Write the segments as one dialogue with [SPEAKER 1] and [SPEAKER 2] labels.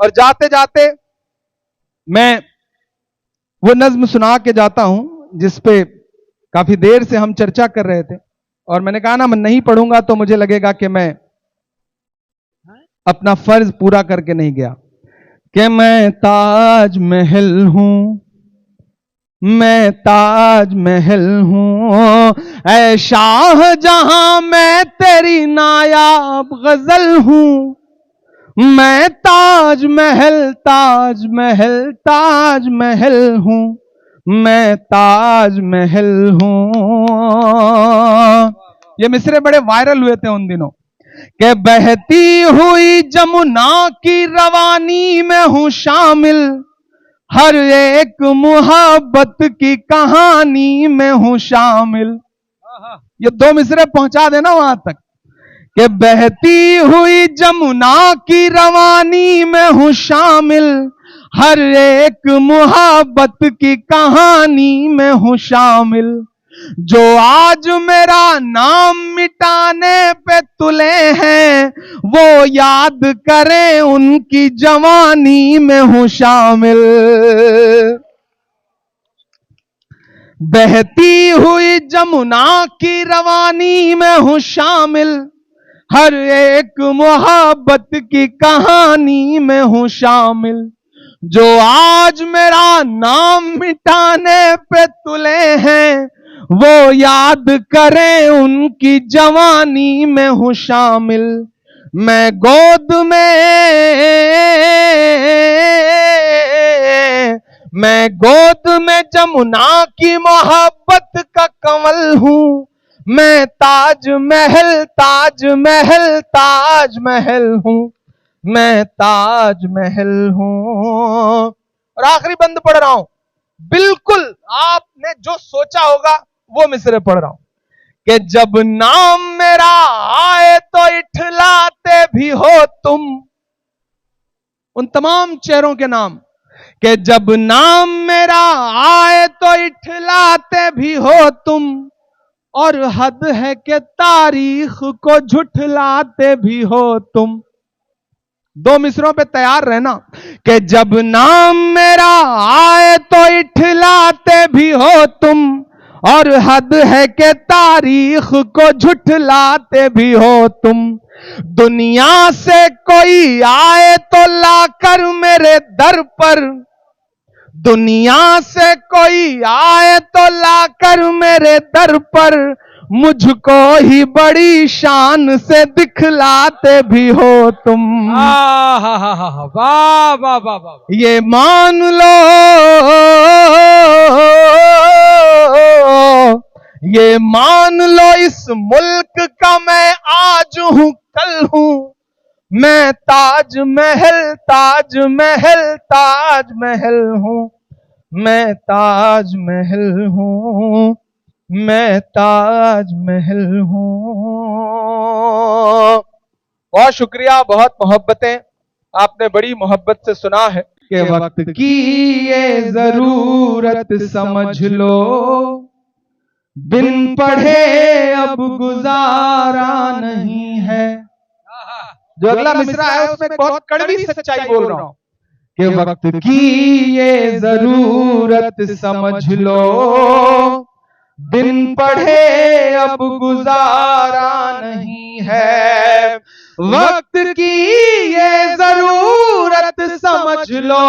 [SPEAKER 1] और जाते जाते मैं वो नज्म सुना के जाता हूं जिस पे काफी देर से हम चर्चा कर रहे थे, और मैंने कहा ना मैं नहीं पढ़ूंगा तो मुझे लगेगा कि मैं अपना फर्ज पूरा करके नहीं गया। कि मैं ताज महल हूं, मैं ताज महल हूं, ऐ शाह जहां मैं तेरी नायाब गजल हूं। मैं ताज महल ताज महल ताज महल हूं, मैं ताज महल हूं। ये मिसरे बड़े वायरल हुए थे उन दिनों। कि बहती हुई जमुना की रवानी में हूं शामिल, हर एक मुहब्बत की कहानी में हूं शामिल। ये दो मिसरे पहुंचा देना वहां तक। कि बहती हुई जमुना की रवानी में हूं शामिल, हर एक मुहब्बत की कहानी में हूं शामिल। जो आज मेरा नाम मिटाने पे तुले हैं, वो याद करें उनकी जवानी में हूं शामिल। बहती हुई जमुना की रवानी में हूं शामिल, हर एक मोहब्बत की कहानी में हूं शामिल। जो आज मेरा नाम मिटाने पे तुले हैं, वो याद करें उनकी जवानी में हूं शामिल। मैं गोद में जमुना की मोहब्बत का कंवल हूं। मैं ताज महल ताज महल ताज महल हूं, मैं ताज महल हूं। और आखिरी बंद पढ़ रहा हूं, बिल्कुल आपने जो सोचा होगा वो मिसरे पढ़ रहा हूं। कि जब नाम मेरा आए तो इठलाते भी हो तुम, उन तमाम चेहरों के नाम। कि जब नाम मेरा आए तो इठलाते भी हो तुम, और हद है कि तारीख को झुठलाते भी हो तुम। दो मिसरों पे तैयार रहना। कि जब नाम मेरा आए तो इठलाते भी हो तुम, और हद है कि तारीख को झुठलाते भी हो तुम। दुनिया से कोई आए तो लाकर मेरे दर पर, दुनिया से कोई आए तो लाकर मेरे दर पर, मुझको ही बड़ी शान से दिखलाते भी हो तुम।
[SPEAKER 2] वाह वाह वाह वाह।
[SPEAKER 1] ये मान लो, ये मान लो इस मुल्क का मैं आज हूं कल हूं। मैं ताज महल ताज महल ताज महल हूं, मैं ताज महल हूं, मैं ताज महल हूं। बहुत शुक्रिया, बहुत मोहब्बतें, आपने बड़ी मोहब्बत से सुना है। कि वक्त की ये जरूरत समझ लो, बिन पढ़े अब गुजारा नहीं है। जो अगला मिसरा है उसमें बहुत कड़वी सच्चाई बोल रहा हूं। कि वक्त की ये जरूरत समझ लो, बिन पढ़े अब गुजारा नहीं है। वक्त की ये जरूरत समझ लो,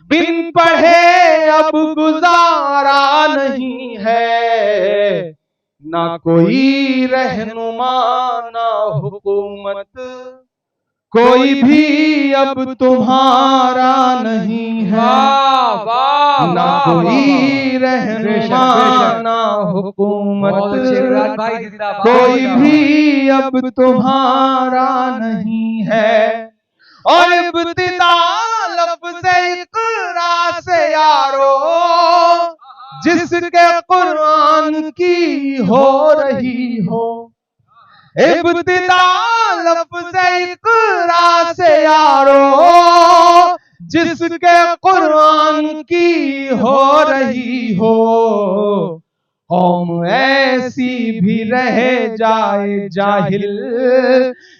[SPEAKER 1] बिन पढ़े अब गुजारा नहीं है। ना कोई रहनुमा ना हुकूमत, कोई भी अब तुम्हारा नहीं है। ना कोई रहनुमा ना हुकूमत, कोई भी अब तुम्हारा नहीं है। और इब्तिदा लफ्ज़े इक़रा से यारो, जिसके कुरान की हो रही हो। इब्तिदा लफ्ज़े इक़रा से यारो, जिसके कुरान की हो रही हो। कौम ऐसी भी रह जाए जाहिल,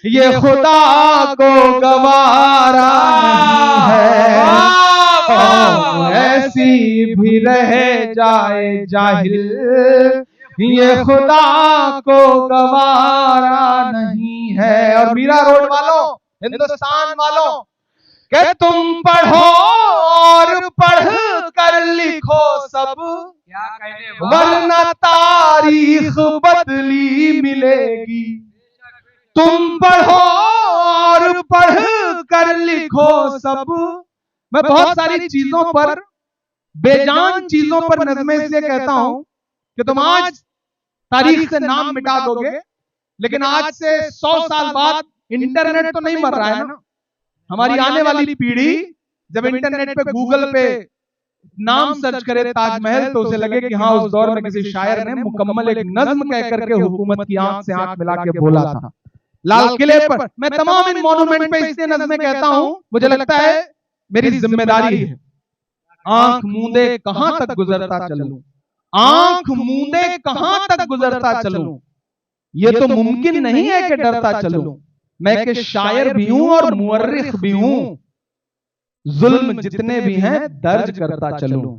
[SPEAKER 1] ये खुदा को गवारा ऐसी भी रह जाए जाहिल, ये खुदा को गवारा नहीं है। और मीरा रोड वालों, हिंदुस्तान वालों, कि तुम पढ़ो और पढ़ कर लिखो सब,
[SPEAKER 2] क्या कहने
[SPEAKER 1] वरना तारीख बदली मिलेगी। तुम पढ़ो और पढ़ कर लिखो सब। मैं बहुत सारी चीजों पर, बेजान चीजों पर नज़में इसलिए कहता हूं कि तुम आज तारीख से नाम मिटा दोगे, लेकिन आज से 100 साल बाद इंटरनेट तो नहीं मर रहा है ना। हमारी आने वाली पीढ़ी जब इंटरनेट पे, गूगल पे नाम सर्च करे ताजमहल, तो उसे लगे कि हाँ, उस दौर में किसी शायर ने मुकम्मल एक नज्म कह करके हुकूमत की आंख से आंख मिला के बोला था। लाल किले पर मैं तमाम इन मॉन्यूमेंट पे इसलिए नज़में कहता हूं, मुझे लगता है मेरी जिम्मेदारी है। आंख मूंदे कहां तक गुजरता चलूं, आंख मूंदे कहां तक गुजरता चलूं, ये तो मुमकिन नहीं है कि डरता चलूं। मैं एक शायर भी हूं और मुअर्रिख भी हूं, जुल्म जितने भी हैं दर्ज करता चलूं।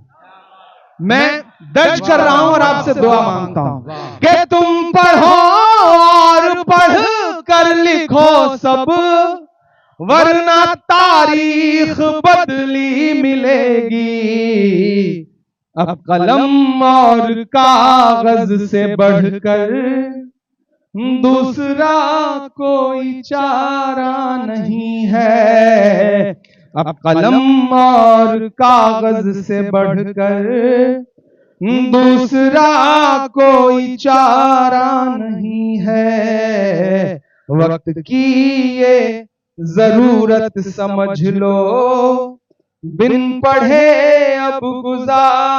[SPEAKER 1] मैं दर्ज कर रहा हूं और आपसे दुआ मांगता हूं कि तुम पढ़ो और पढ़ कर लिखो सब, वरना तारीख बदली मिलेगी। अब कलम और कागज से बढ़कर दूसरा कोई चारा नहीं है। अब कलम और कागज से बढ़कर दूसरा कोई चारा नहीं है। वक्त की ये जरूरत समझ लो, बिन पढ़े अब गुजारा